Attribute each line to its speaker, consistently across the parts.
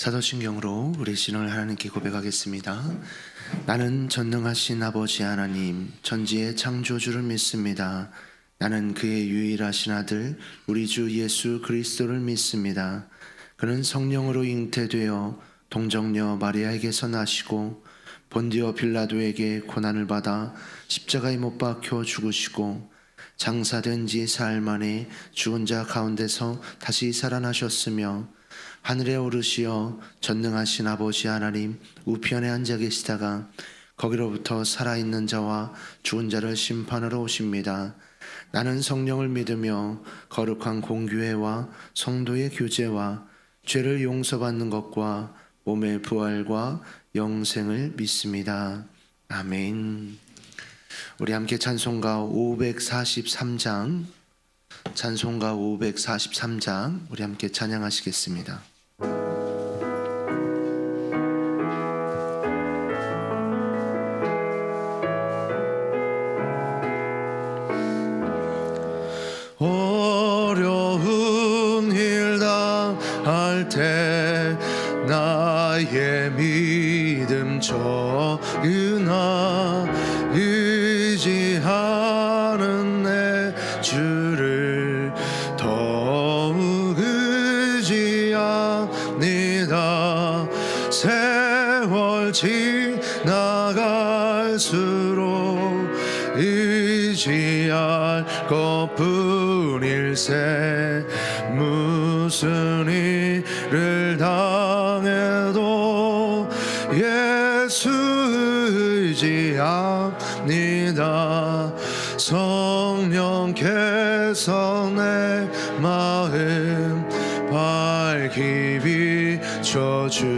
Speaker 1: 사도신경으로 우리 신앙을 하나님께 고백하겠습니다. 나는 전능하신 아버지 하나님, 천지의 창조주를 믿습니다. 나는 그의 유일하신 아들, 우리 주 예수 그리스도를 믿습니다. 그는 성령으로 잉태되어 동정녀 마리아에게서 나시고 본디오 빌라도에게 고난을 받아 십자가에 못 박혀 죽으시고 장사된 지 사흘 만에 죽은 자 가운데서 다시 살아나셨으며 하늘에 오르시어 전능하신 아버지 하나님 우편에 앉아 계시다가 거기로부터 살아있는 자와 죽은 자를 심판하러 오십니다. 나는 성령을 믿으며 거룩한 공교회와 성도의 교제와 죄를 용서받는 것과 몸의 부활과 영생을 믿습니다. 아멘. 우리 함께 찬송가 543장 우리 함께 찬양하시겠습니다. 어려운 일 당할 때 나의 믿음 적으나 의지하는 내 주를 더욱 의지합니다. 세월 지나갈수록 의지할 것뿐일세. 무슨 일을 당해도 예수 의지합니다. 성령께서 내 마음 밝히 비춰주시니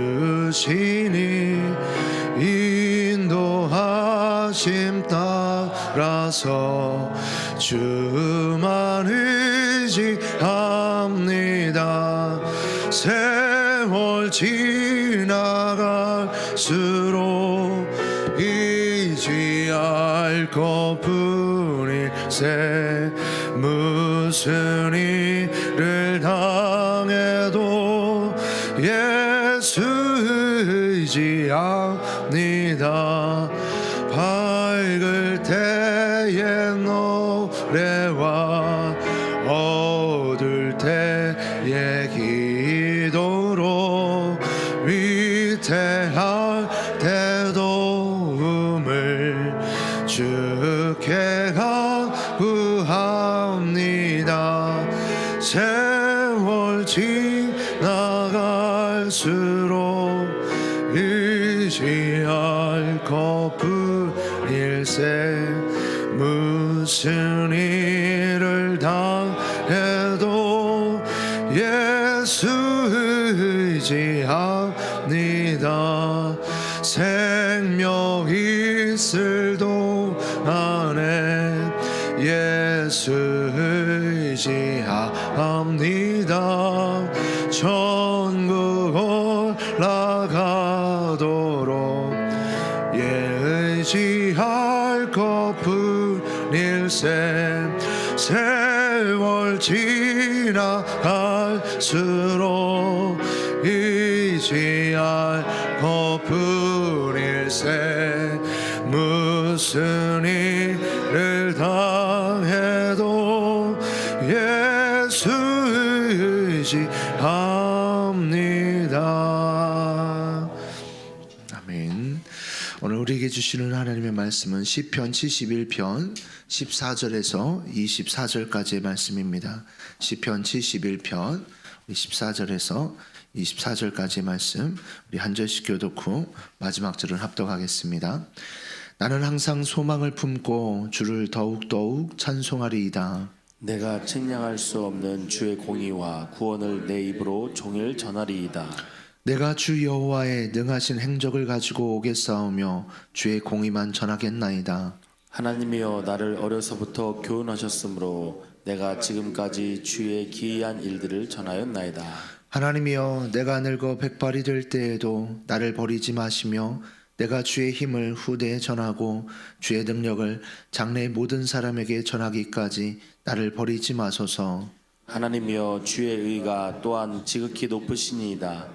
Speaker 1: 인도하심 따라서 주만 의지합니다. 세월 지나갈수록 의지할 것뿐일세. 무슨 일을 당해도 예수 의지합니다. 밝을 때의 노래와 어두울 때의 기도로 위태할 때도 도움을 주께 간구합니다. 세월 지나갈수록 의지할 것뿐일세. 무슨 일을 당해도 예수 의지합니다. 생명 있을 동안에 예수 의지합니다. 천국 올라가도록 의지할 것뿐일세. 세월 지나갈수록 의지할 것뿐일세. 무슨 일을 당해도 예수 의지합니다. 아멘. 오늘 우리에게 주시는 하나님의 말씀은 시편 71편 14절에서 24절까지의 말씀입니다. 시편 71편 14절에서 24절까지의 말씀, 우리 한 절씩 교독 후 마지막 절은 합독하겠습니다. 나는 항상 소망을 품고 주를 더욱더욱 찬송하리이다.
Speaker 2: 내가 측량할 수 없는 주의 공의와 구원을 내 입으로 종일 전하리이다.
Speaker 1: 내가 주 여호와의 능하신 행적을 가지고 오겠사오며 주의 공의만 전하겠나이다.
Speaker 2: 하나님이여, 나를 어려서부터 교훈하셨으므로 내가 지금까지 주의 기이한 일들을 전하였나이다.
Speaker 1: 하나님이여, 내가 늙어 백발이 될 때에도 나를 버리지 마시며 내가 주의 힘을 후대에 전하고 주의 능력을 장래의 모든 사람에게 전하기까지 나를 버리지 마소서.
Speaker 2: 하나님이여, 주의 의가 또한 지극히 높으시니이다.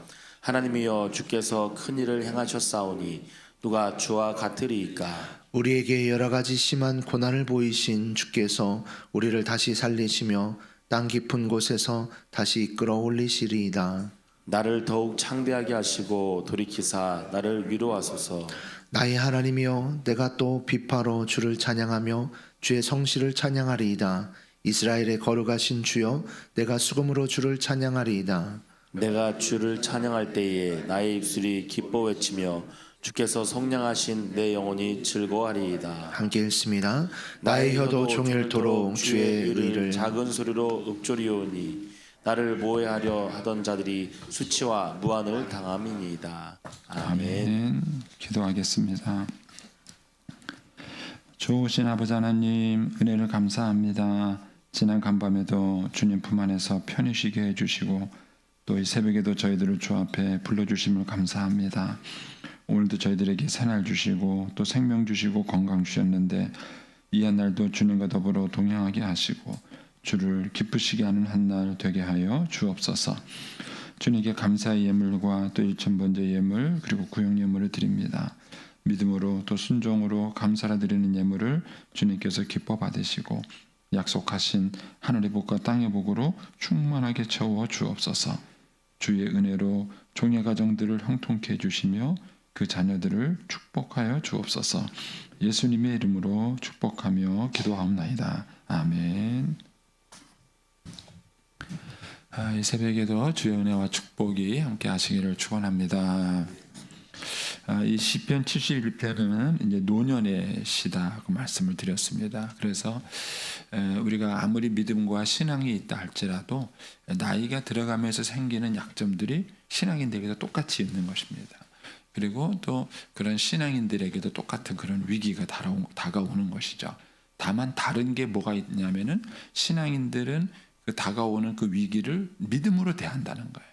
Speaker 2: 하나님이여 주께서 큰 일을 행하셨사오니 누가 주와 같으리이까.
Speaker 1: 우리에게 여러 가지 심한 고난을 보이신 주께서 우리를 다시 살리시며 땅 깊은 곳에서 다시 이끌어 올리시리이다.
Speaker 2: 나를 더욱 창대하게 하시고 돌이키사 나를 위로하소서.
Speaker 1: 나의 하나님이여, 내가 또 비파로 주를 찬양하며 주의 성실을 찬양하리이다. 이스라엘의 거룩하신 주여, 내가 수금으로 주를 찬양하리이다.
Speaker 2: 내가 주를 찬양할 때에 나의 입술이 기뻐 외치며 주께서 성량하신 내 영혼이 즐거워하리이다.
Speaker 1: 함께 읽습니다. 나의 혀도 종일토록 주의 의를
Speaker 2: 작은 소리로 읊조리오니 나를 모해하려 하던 자들이 수치와 무한을 당함이니이다. 아멘.
Speaker 3: 기도하겠습니다. 좋으신 아버지 하나님, 은혜를 감사합니다. 지난 간밤에도 주님 품 안에서 편히 쉬게 해주시고 또 이 새벽에도 저희들을 주 앞에 불러주심을 감사합니다. 오늘도 저희들에게 새날 주시고 또 생명 주시고 건강 주셨는데 이 한 날도 주님과 더불어 동행하게 하시고 주를 기쁘시게 하는 한 날 되게 하여 주옵소서. 주님께 감사의 예물과 또 일천번제 예물 그리고 구역 예물을 드립니다. 믿음으로 또 순종으로 감사를 드리는 예물을 주님께서 기뻐 받으시고 약속하신 하늘의 복과 땅의 복으로 충만하게 채워 주옵소서. 주의 은혜로 종의 가정들을 형통케 해주시며 그 자녀들을 축복하여 주옵소서. 예수님의 이름으로 축복하며 기도하옵나이다. 아멘. 이 새벽에도 주의 은혜와 축복이 함께 하시기를 축원합니다. 이 시편 71편은 이제 노년의 시다고 말씀을 드렸습니다. 그래서 우리가 아무리 믿음과 신앙이 있다 할지라도 나이가 들어가면서 생기는 약점들이 신앙인들에게도 똑같이 있는 것입니다. 그리고 또 그런 신앙인들에게도 똑같은 그런 위기가 다가오는 것이죠. 다만 다른 게 뭐가 있냐면은 신앙인들은 그 다가오는 그 위기를 믿음으로 대한다는 거예요.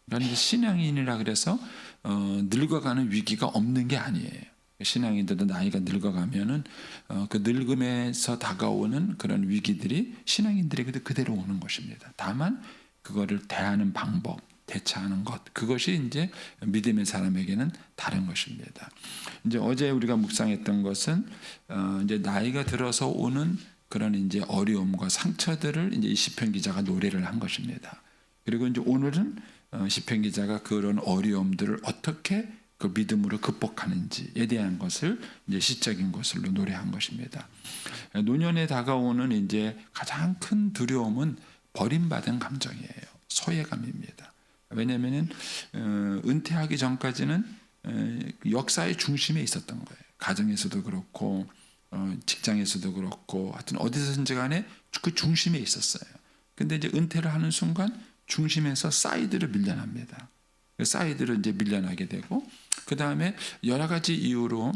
Speaker 3: 그러니까 신앙인이라 그래서 늙어가는 위기가 없는 게 아니에요. 신앙인들도 나이가 늙어가면은 그 늙음에서 다가오는 그런 위기들이 신앙인들에게도 그대로 오는 것입니다. 다만 그거를 대하는 방법, 대처하는 것, 그것이 이제 믿음의 사람에게는 다른 것입니다. 이제 어제 우리가 묵상했던 것은 이제 나이가 들어서 오는 그런 이제 어려움과 상처들을 이제 이 시편 기자가 노래를 한 것입니다. 그리고 이제 오늘은 시편 기자가 그런 어려움들을 어떻게 그 믿음으로 극복하는지에 대한 것을 이제 시적인 것으로 노래한 것입니다. 노년에 다가오는 이제 가장 큰 두려움은 버림받은 감정이에요. 소외감입니다. 왜냐하면 은퇴하기 전까지는 역사의 중심에 있었던 거예요. 가정에서도 그렇고 직장에서도 그렇고 하여튼 어디서든지 간에 그 중심에 있었어요. 근데 이제 은퇴를 하는 순간 중심에서 사이드로 밀려납니다. 사이드로 이제 밀려나게 되고 그 다음에 여러 가지 이유로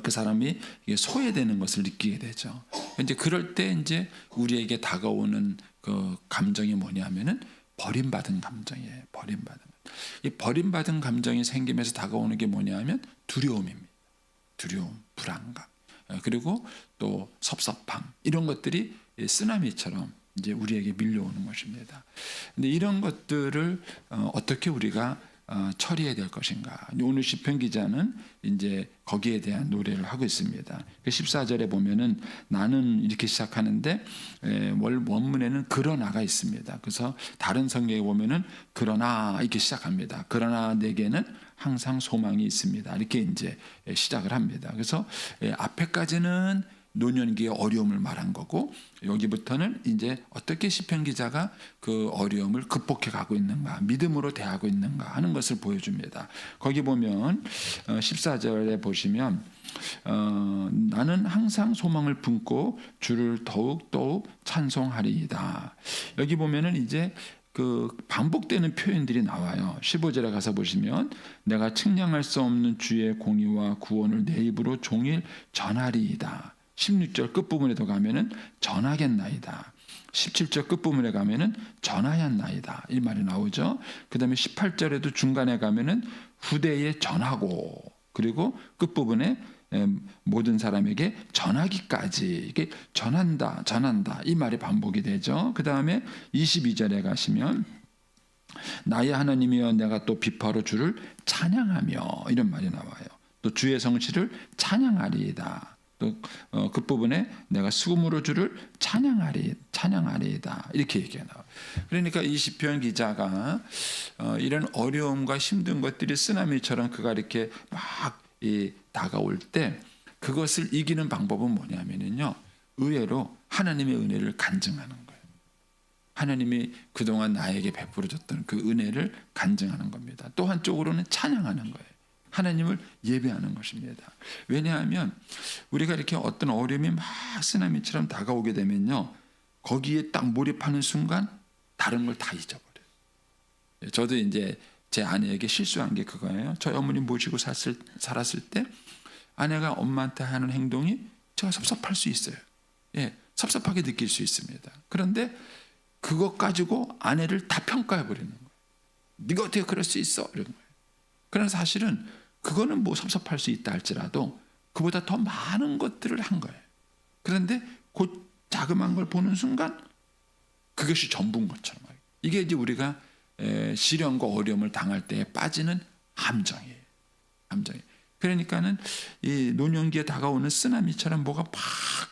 Speaker 3: 그 사람이 소외되는 것을 느끼게 되죠. 이제 그럴 때 이제 우리에게 다가오는 그 감정이 뭐냐면은 버림받은 감정이에요. 이 버림받은 감정이 생기면서 다가오는 게 뭐냐면 두려움입니다. 두려움, 불안감, 그리고 또 섭섭함 이런 것들이 쓰나미처럼 이제 우리에게 밀려오는 것입니다. 근데 이런 것들을 어떻게 우리가 처리해야 될 것인가? 오늘 시편 기자는 이제 거기에 대한 노래를 하고 있습니다. 14절에 보면은 나는 이렇게 시작하는데 원문에는 그러나가 있습니다. 그래서 다른 성경에 보면은 그러나 이렇게 시작합니다. 그러나 내게는 항상 소망이 있습니다. 이렇게 이제 시작을 합니다. 그래서 앞에까지는 노년기의 어려움을 말한 거고 여기부터는 이제 어떻게 시편 기자가 그 어려움을 극복해 가고 있는가, 믿음으로 대하고 있는가 하는 것을 보여줍니다. 거기 보면 14절에 보시면 나는 항상 소망을 품고 주를 더욱 찬송하리이다. 여기 보면은 이제 그 반복되는 표현들이 나와요. 15절에 가서 보시면 내가 측량할 수 없는 주의 공의와 구원을 내 입으로 종일 전하리이다. 16절 끝부분에도 가면은 전하겠나이다. 17절 끝부분에 가면은 전하였나이다. 이 말이 나오죠. 그 다음에 18절에도 중간에 가면은 후대에 전하고 그리고 끝부분에 모든 사람에게 전하기까지 이게 전한다 이 말이 반복이 되죠. 그 다음에 22절에 가시면 나의 하나님이여 내가 또 비파로 주를 찬양하며 이런 말이 나와요. 또 주의 성실을 찬양하리이다. 또 끝부분에 내가 수금으로 주를 찬양하리이다. 이렇게 얘기가 나와요. 그러니까 이 시편 기자가 이런 어려움과 힘든 것들이 쓰나미처럼 그가 이렇게 막 다가올 때 그것을 이기는 방법은 뭐냐면요. 의외로 하나님의 은혜를 간증하는 거예요. 하나님이 그동안 나에게 베풀어 줬던 그 은혜를 간증하는 겁니다. 또 한쪽으로는 찬양하는 거예요. 하나님을 예배하는 것입니다. 왜냐하면 우리가 이렇게 어떤 어려움이 막 쓰나미처럼 다가오게 되면요. 거기에 딱 몰입하는 순간 다른 걸 다 잊어버려요. 저도 이제 제 아내에게 실수한 게 그거예요. 저희 어머니 모시고 살았을 때 아내가 엄마한테 하는 행동이 제가 섭섭할 수 있어요. 예, 섭섭하게 느낄 수 있습니다. 그런데 그것 가지고 아내를 다 평가해 버리는 거예요. 네가 어떻게 그럴 수 있어? 이런 거예요. 그러나 사실은 그거는 뭐 섭섭할 수 있다 할지라도 그보다 더 많은 것들을 한 거예요. 그런데 그 자그마한 걸 보는 순간 그것이 전부인 것처럼. 이게 이제 우리가 시련과 어려움을 당할 때 빠지는 함정이에요. 함정이. 그러니까는 이 노년기에 다가오는 쓰나미처럼 뭐가 팍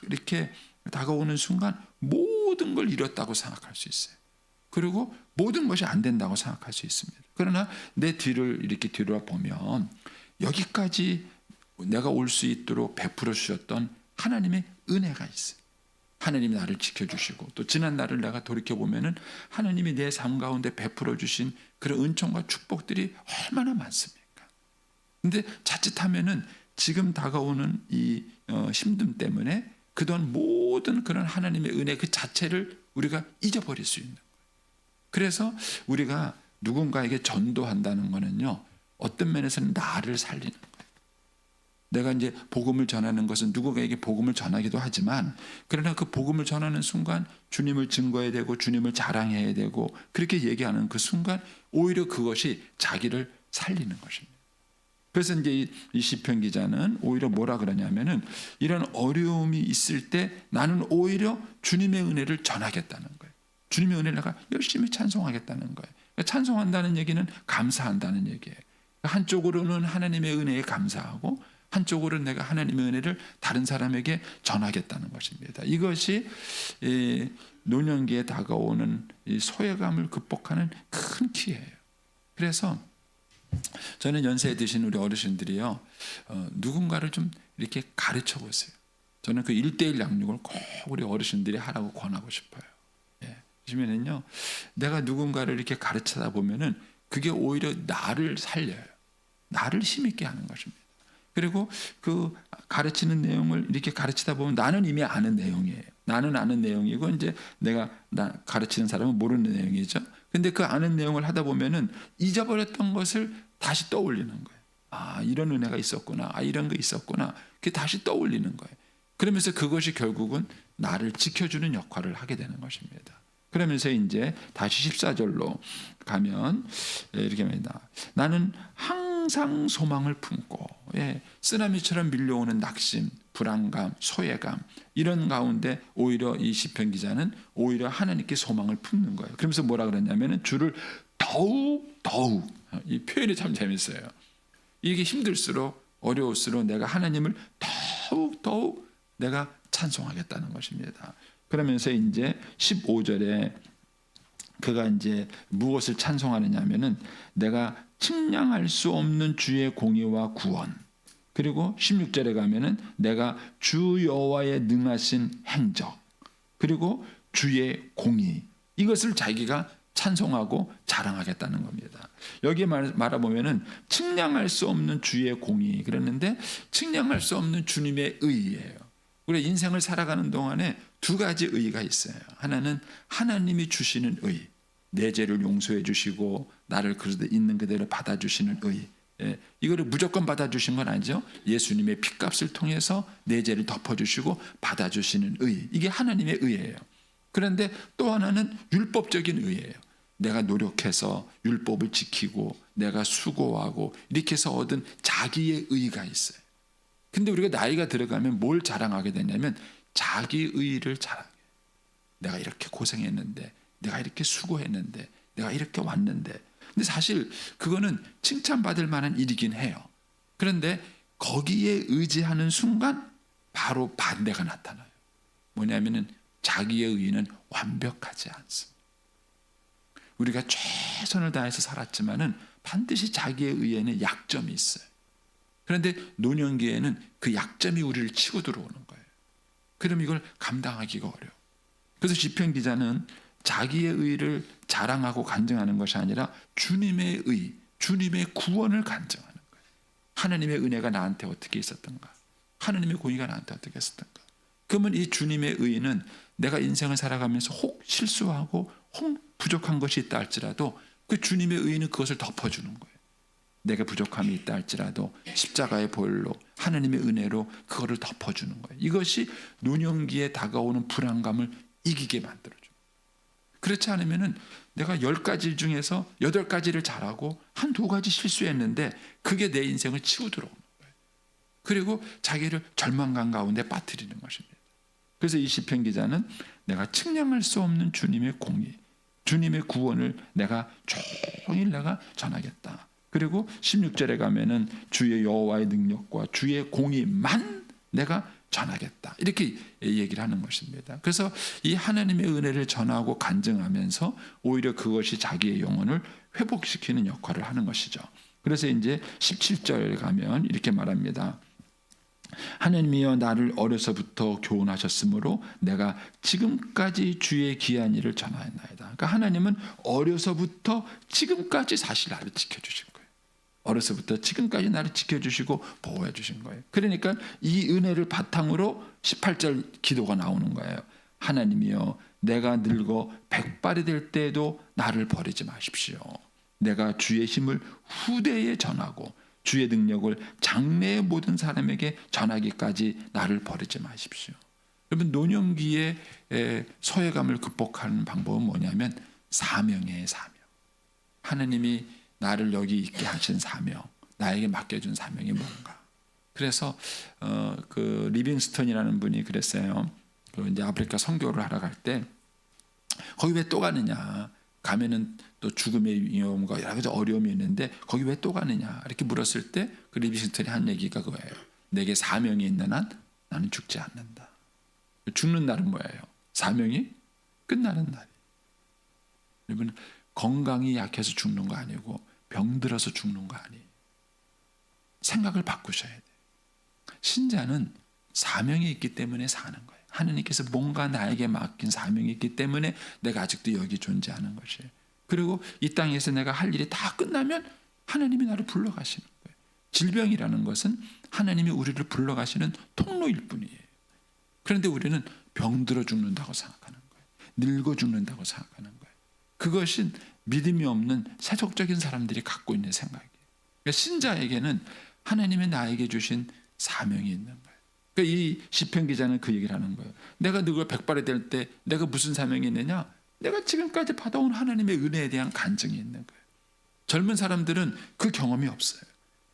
Speaker 3: 이렇게 다가오는 순간 모든 걸 잃었다고 생각할 수 있어요. 그리고 모든 것이 안 된다고 생각할 수 있습니다. 그러나 내 뒤를 이렇게 뒤돌아보면 여기까지 내가 올 수 있도록 베풀어 주셨던 하나님의 은혜가 있어요. 하나님이 나를 지켜주시고 또 지난 날을 내가 돌이켜보면 하나님이 내 삶 가운데 베풀어 주신 그런 은총과 축복들이 얼마나 많습니까? 근데 자칫하면은 지금 다가오는 이 힘듦 때문에 그동안 모든 그런 하나님의 은혜 그 자체를 우리가 잊어버릴 수 있는 거예요. 그래서 우리가 누군가에게 전도한다는 거는요, 어떤 면에서는 나를 살리는 거예요. 내가 이제 복음을 전하는 것은 누구에게 복음을 전하기도 하지만, 그러나 그 복음을 전하는 순간 주님을 증거해야 되고 주님을 자랑해야 되고 그렇게 얘기하는 그 순간 오히려 그것이 자기를 살리는 것입니다. 그래서 이제 이 시편 기자는 오히려 뭐라 그러냐면은 이런 어려움이 있을 때 나는 오히려 주님의 은혜를 전하겠다는 거예요. 주님의 은혜를 내가 열심히 찬송하겠다는 거예요. 찬송한다는 얘기는 감사한다는 얘기예요. 한쪽으로는 하나님의 은혜에 감사하고 한쪽으로는 내가 하나님의 은혜를 다른 사람에게 전하겠다는 것입니다. 이것이 노년기에 다가오는 이 소외감을 극복하는 큰 키예요. 그래서 저는 연세에 드신 우리 어르신들이요, 누군가를 좀 이렇게 가르쳐 보세요. 저는 그 1:1 양육을 꼭 우리 어르신들이 하라고 권하고 싶어요. 보시면은요, 내가 누군가를 이렇게 가르치다 보면은 그게 오히려 나를 살려요. 나를 힘있게 하는 것입니다. 그리고 그 가르치는 내용을 이렇게 가르치다 보면 나는 이미 아는 내용이에요. 나는 아는 내용이고 이제 내가 가르치는 사람은 모르는 내용이죠. 근데 그 아는 내용을 하다 보면은 잊어버렸던 것을 다시 떠올리는 거예요. 아, 이런 은혜가 있었구나. 아, 이런 거 있었구나. 그게 다시 떠올리는 거예요. 그러면서 그것이 결국은 나를 지켜주는 역할을 하게 되는 것입니다. 그러면서 이제 다시 14절로 가면 이렇게 합니다. 나는 항상 소망을 품고, 쓰나미처럼 밀려오는 낙심, 불안감, 소외감 이런 가운데 오히려 이 시편 기자는 오히려 하나님께 소망을 품는 거예요. 그러면서 뭐라 그러냐면은 주를 더욱 이 표현이 참 재밌어요. 이게 힘들수록 어려울수록 내가 하나님을 더욱 내가 찬송하겠다는 것입니다. 그러면서 이제 15절에 그가 이제 무엇을 찬송하느냐면은 내가 측량할 수 없는 주의 공의와 구원, 그리고 16절에 가면은 내가 주 여호와의 능하신 행적, 그리고 주의 공의, 이것을 자기가 찬송하고 자랑하겠다는 겁니다. 여기에 말해보면은 측량할 수 없는 주의 공의 그랬는데 측량할 수 없는 주님의 의예요. 우리 인생을 살아가는 동안에 두 가지 의가 있어요. 하나는 하나님이 주시는 의, 내 죄를 용서해 주시고 나를 있는 그대로 받아주시는 의. 이거를 무조건 받아주신 건 아니죠. 예수님의 피값을 통해서 내 죄를 덮어주시고 받아주시는 의, 이게 하나님의 의예요. 그런데 또 하나는 율법적인 의예요. 내가 노력해서 율법을 지키고 내가 수고하고 이렇게 해서 얻은 자기의 의가 있어요. 근데 우리가 나이가 들어가면 뭘 자랑하게 되냐면 자기 의를 자랑해요. 내가 이렇게 고생했는데, 내가 이렇게 수고했는데, 내가 이렇게 왔는데. 근데 사실 그거는 칭찬받을 만한 일이긴 해요. 그런데 거기에 의지하는 순간 바로 반대가 나타나요. 뭐냐면은 자기의 의는 완벽하지 않습니다. 우리가 최선을 다해서 살았지만은 반드시 자기의 의에는 약점이 있어요. 그런데 노년기에는 그 약점이 우리를 치고 들어오는 거예요. 그럼 이걸 감당하기가 어려워. 그래서 시편 기자는 자기의 의를 자랑하고 간증하는 것이 아니라 주님의 의, 주님의 구원을 간증하는 거예요. 하나님의 은혜가 나한테 어떻게 있었던가? 하나님의 공의가 나한테 어떻게 있었던가? 그러면 이 주님의 의는 내가 인생을 살아가면서 혹 실수하고 혹 부족한 것이 있다 할지라도 그 주님의 의는 그것을 덮어주는 거예요. 내가 부족함이 있다 할지라도 십자가의 보혈로 하나님의 은혜로 그거를 덮어주는 거예요. 이것이 노년기에 다가오는 불안감을 이기게 만들어줘요. 그렇지 않으면은 내가 10가지 중에서 8가지를 잘하고 한 2가지 실수했는데 그게 내 인생을 치고 들어오는 거예요. 그리고 자기를 절망감 가운데 빠뜨리는 것입니다. 그래서 이 시편 기자는 내가 측량할 수 없는 주님의 공의, 주님의 구원을 내가 종일 내가 전하겠다. 그리고 16절에 가면은 주의 여호와의 능력과 주의 공의만 내가 전하겠다. 이렇게 얘기를 하는 것입니다. 그래서 이 하나님의 은혜를 전하고 간증하면서 오히려 그것이 자기의 영혼을 회복시키는 역할을 하는 것이죠. 그래서 이제 17절에 가면 이렇게 말합니다. 하나님이여 나를 어려서부터 교훈하셨으므로 내가 지금까지 주의 귀한 일을 전하였나이다. 그러니까 하나님은 어려서부터 지금까지 사실 나를 지켜주신 거예요. 어려서부터 지금까지 나를 지켜주시고 보호해 주신 거예요. 그러니까 이 은혜를 바탕으로 18절 기도가 나오는 거예요. 하나님이여 내가 늙어 백발이 될 때에도 나를 버리지 마십시오. 내가 주의 힘을 후대에 전하고 주의 능력을 장래의 모든 사람에게 전하기까지 나를 버리지 마십시오. 여러분 노년기의 소외감을 극복하는 방법은 뭐냐면 사명이에요. 사명. 하나님이 나를 여기 있게 하신 사명, 나에게 맡겨준 사명이 뭔가. 그래서 그 리빙스턴이라는 분이 그랬어요. 그 이제 아프리카 선교를 하러 갈 때 거기 왜 또 가느냐? 가면은 또 죽음의 위험과 여러 가지 어려움이 있는데 거기 왜 또 가느냐? 이렇게 물었을 때 그 리빙스턴이 한 얘기가 그거예요. 내게 사명이 있는 한 나는 죽지 않는다. 죽는 날은 뭐예요? 사명이 끝나는 날이. 여러분 건강이 약해서 죽는 거 아니고 병들어서 죽는 거 아니에요. 생각을 바꾸셔야 돼요. 신자는 사명이 있기 때문에 사는 거예요. 하느님께서 뭔가 나에게 맡긴 사명이 있기 때문에 내가 아직도 여기 존재하는 것이에요. 그리고 이 땅에서 내가 할 일이 다 끝나면 하나님이 나를 불러가시는 거예요. 질병이라는 것은 하나님이 우리를 불러가시는 통로일 뿐이에요. 그런데 우리는 병들어 죽는다고 생각하는 거예요. 늙어 죽는다고 생각하는 거예요. 그것은 믿음이 없는 세속적인 사람들이 갖고 있는 생각이에요. 그러니까 신자에게는 하나님이 나에게 주신 사명이 있는 거예요. 그러니까 이 시편 기자는 그 얘기를 하는 거예요. 내가 늙어 백발이 될 때 내가 무슨 사명이 있느냐? 내가 지금까지 받아온 하나님의 은혜에 대한 간증이 있는 거예요. 젊은 사람들은 그 경험이 없어요.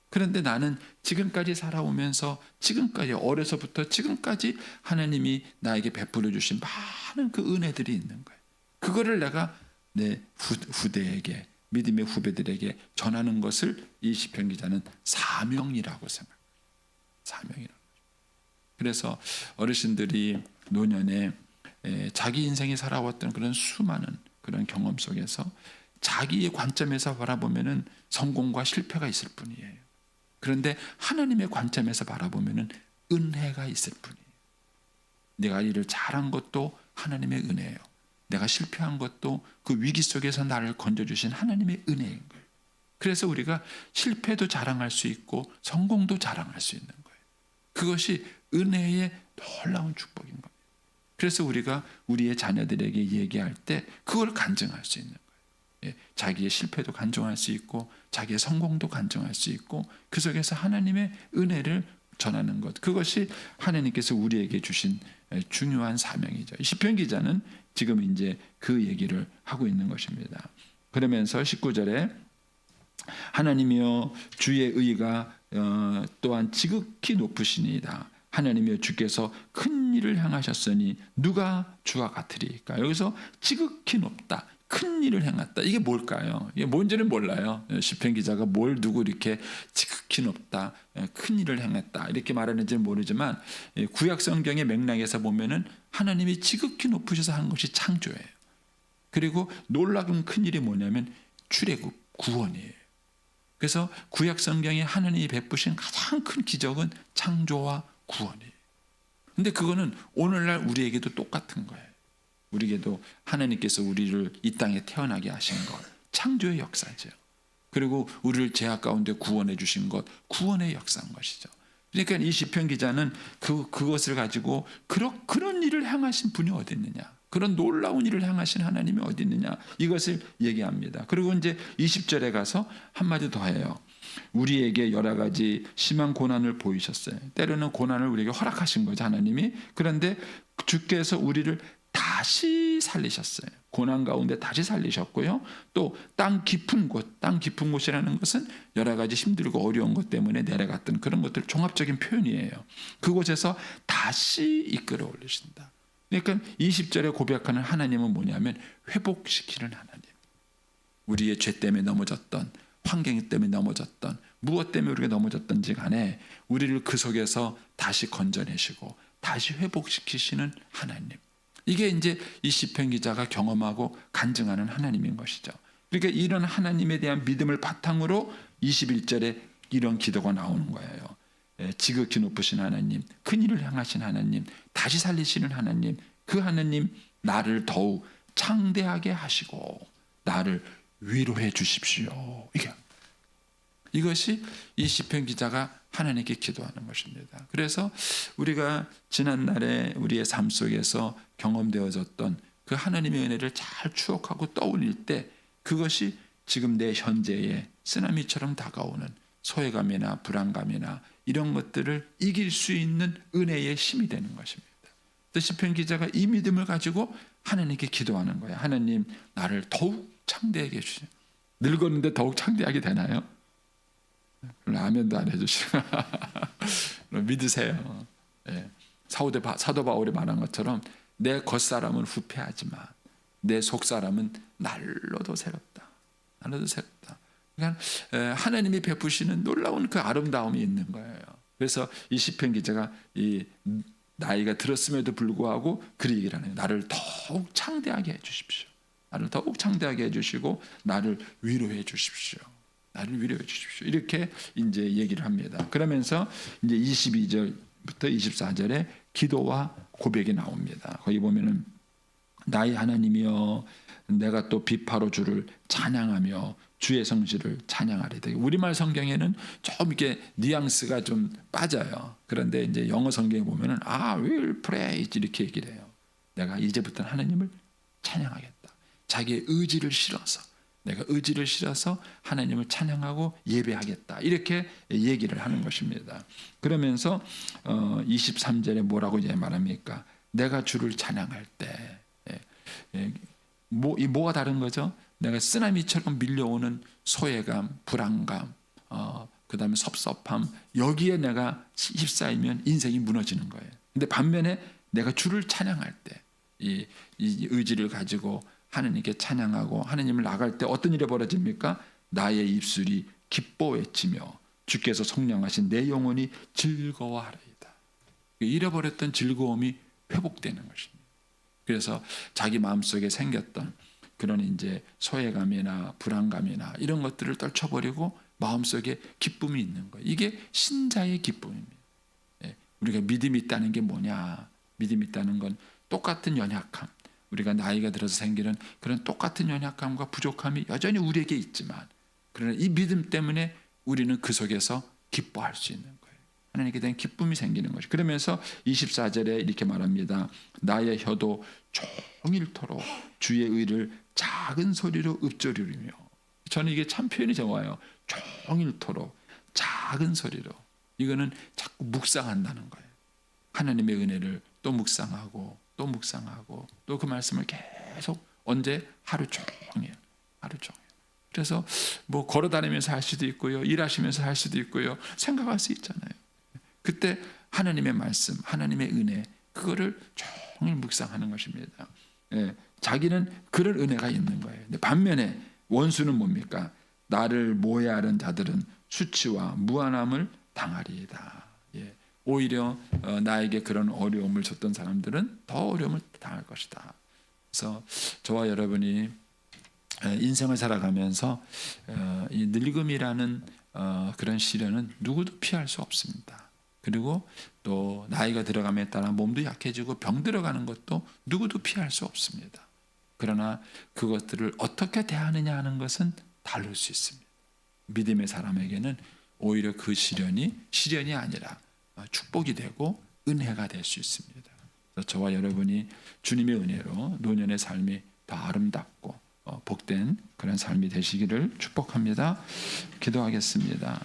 Speaker 3: 그런데 나는 지금까지 살아오면서 지금까지 어려서부터 지금까지 하나님이 나에게 베풀어 주신 많은 그 은혜들이 있는 거예요. 그거를 내가 내 후대에게 믿음의 후배들에게 전하는 것을 이 시편 기자는 사명이라고 생각해요. 사명이라고. 그래서 어르신들이 노년에 자기 인생에 살아왔던 그런 수많은 그런 경험 속에서 자기의 관점에서 바라보면은 성공과 실패가 있을 뿐이에요. 그런데 하나님의 관점에서 바라보면은 은혜가 있을 뿐이에요. 내가 일을 잘한 것도 하나님의 은혜예요. 내가 실패한 것도 그 위기 속에서 나를 건져주신 하나님의 은혜인 거예요. 그래서 우리가 실패도 자랑할 수 있고 성공도 자랑할 수 있는 거예요. 그것이 은혜의 놀라운 축복인 겁니다. 그래서 우리가 우리의 자녀들에게 얘기할 때 그걸 간증할 수 있는 거예요. 자기의 실패도 간증할 수 있고 자기의 성공도 간증할 수 있고 그 속에서 하나님의 은혜를 전하는 것. 그것이 하나님께서 우리에게 주신 중요한 사명이죠. 시편 기자는 지금 이제 그 얘기를 하고 있는 것입니다. 그러면서 19절에 하나님이여 주의 의가 또한 지극히 높으시니이다. 하나님이여 주께서 큰 일을 행하셨으니 누가 주와 같으리까. 여기서 지극히 높다, 큰 일을 행했다. 이게 뭘까요? 이게 뭔지는 몰라요. 시편 기자가 뭘 두고 이렇게 지극히 높다, 큰 일을 행했다 이렇게 말하는지는 모르지만 구약 성경의 맥락에서 보면은 하나님이 지극히 높으셔서 한 것이 창조예요. 그리고 놀라운 큰 일이 뭐냐면 출애굽, 구원이에요. 그래서 구약 성경에 하나님이 베푸신 가장 큰 기적은 창조와 구원이에요. 근데 그거는 오늘날 우리에게도 똑같은 거예요. 우리에게도 하나님께서 우리를 이 땅에 태어나게 하신 것, 창조의 역사죠. 그리고 우리를 죄악 가운데 구원해 주신 것, 구원의 역사인 것이죠. 그러니까 이 시편 기자는 그것을 가지고 그런 일을 행하신 분이 어디 있느냐, 그런 놀라운 일을 행하신 하나님이 어디 있느냐, 이것을 얘기합니다. 그리고 이제 20절에 가서 한마디 더 해요. 우리에게 여러 가지 심한 고난을 보이셨어요. 때로는 고난을 우리에게 허락하신 거죠, 하나님이. 그런데 주께서 우리를 다시 살리셨어요. 고난 가운데 다시 살리셨고요. 또 땅 깊은 곳이라는 것은 여러 가지 힘들고 어려운 것 때문에 내려갔던 그런 것들 종합적인 표현이에요. 그곳에서 다시 이끌어 올리신다. 그러니까 20절에 고백하는 하나님은 뭐냐면 회복시키는 하나님. 우리의 죄 때문에 넘어졌던, 환경 때문에 넘어졌던, 무엇 때문에 우리가 넘어졌던지 간에 우리를 그 속에서 다시 건져내시고 다시 회복시키시는 하나님. 이게 이제 이 시편 기자가 경험하고 간증하는 하나님인 것이죠. 그러니까 이런 하나님에 대한 믿음을 바탕으로 21절에 이런 기도가 나오는 거예요. 지극히 높으신 하나님, 큰 일을 행하신 하나님, 다시 살리시는 하나님, 그 하나님 나를 더욱 창대하게 하시고 나를 위로해 주십시오. 이것이 이 시편 기자가 하나님께 기도하는 것입니다. 그래서 우리가 지난날에 우리의 삶 속에서 경험되어졌던 그 하나님의 은혜를 잘 추억하고 떠올릴 때 그것이 지금 내 현재의 쓰나미처럼 다가오는 소외감이나 불안감이나 이런 것들을 이길 수 있는 은혜의 힘이 되는 것입니다. 시편 기자가 이 믿음을 가지고 하나님께 기도하는 거예요. 하나님 나를 더욱 창대하게 해주세요. 늙었는데 더욱 창대하게 되나요? 라면도 안 해주시고 믿으세요. 사도 바울이 말한 것처럼 내 겉사람은 후패하지만 내 속사람은 날로도 새롭다. 날로도 새롭다. 그러니까 하나님이 베푸시는 놀라운 그 아름다움이 있는 거예요. 그래서 이 시편 기자가 이 나이가 들었음에도 불구하고 그 얘기를 하네요. 나를 더욱 창대하게 해주십시오. 나를 더욱 창대하게 해주시고 나를 위로해 주십시오. 나를 위로해 주십시오. 이렇게 이제 얘기를 합니다. 그러면서 이제 22절부터 24절에 기도와 고백이 나옵니다. 거기 보면은 나의 하나님이여 내가 또 비파로 주를 찬양하며 주의 성실을 찬양하리다. 우리말 성경에는 좀 이렇게 뉘앙스가 좀 빠져요. 그런데 이제 영어 성경에 보면은 will praise 이렇게 얘기를 해요. 내가 이제부터 하나님을 찬양하겠다. 자기의 의지를 실어서 내가 의지를 실어서 하나님을 찬양하고 예배하겠다. 이렇게 얘기를 하는 것입니다. 그러면서 23절에 뭐라고 이제 말합니까? 내가 주를 찬양할 때 뭐가 다른 거죠? 내가 쓰나미처럼 밀려오는 소외감, 불안감, 그다음에 섭섭함 여기에 내가 휩싸이면 인생이 무너지는 거예요. 근데 반면에 내가 주를 찬양할 때 이 의지를 가지고 하나님께 찬양하고 하나님을 나갈 때 어떤 일이 벌어집니까? 나의 입술이 기뻐 외치며 주께서 성령하신 내 영혼이 즐거워하리이다. 잃어버렸던 즐거움이 회복되는 것입니다. 그래서 자기 마음속에 생겼던 그런 이제 소외감이나 불안감이나 이런 것들을 떨쳐버리고 마음속에 기쁨이 있는 거예요. 이게 신자의 기쁨입니다. 우리가 믿음이 있다는 게 뭐냐? 믿음이 있다는 건 똑같은 연약함, 우리가 나이가 들어서 생기는 그런 똑같은 연약함과 부족함이 여전히 우리에게 있지만 그러나 이 믿음 때문에 우리는 그 속에서 기뻐할 수 있는 거예요. 하나님께 대한 기쁨이 생기는 것이. 그러면서 24절에 이렇게 말합니다. 나의 혀도 종일토록 주의 의를 작은 소리로 읊조리며. 저는 이게 참 표현이 좋아요. 종일토록 작은 소리로. 이거는 자꾸 묵상한다는 거예요. 하나님의 은혜를 또 묵상하고 또 묵상하고 또 그 말씀을 계속 언제? 하루 종일. 그래서 뭐 걸어다니면서 할 수도 있고요. 일하시면서 할 수도 있고요. 생각할 수 있잖아요. 그때 하나님의 말씀, 하나님의 은혜 그거를 종일 묵상하는 것입니다. 자기는 그럴 은혜가 있는 거예요. 근데 반면에 원수는 뭡니까? 나를 모해하는 자들은 수치와 무한함을 당하리이다. 오히려 나에게 그런 어려움을 줬던 사람들은 더 어려움을 당할 것이다. 그래서 저와 여러분이 인생을 살아가면서 이 늙음이라는 그런 시련은 누구도 피할 수 없습니다. 그리고 또 나이가 들어감에 따라 몸도 약해지고 병 들어가는 것도 누구도 피할 수 없습니다. 그러나 그것들을 어떻게 대하느냐 하는 것은 다를 수 있습니다. 믿음의 사람에게는 오히려 그 시련이 아니라 축복이 되고 은혜가 될 수 있습니다. 그래서 저와 여러분이 주님의 은혜로 노년의 삶이 더 아름답고 복된 그런 삶이 되시기를 축복합니다. 기도하겠습니다.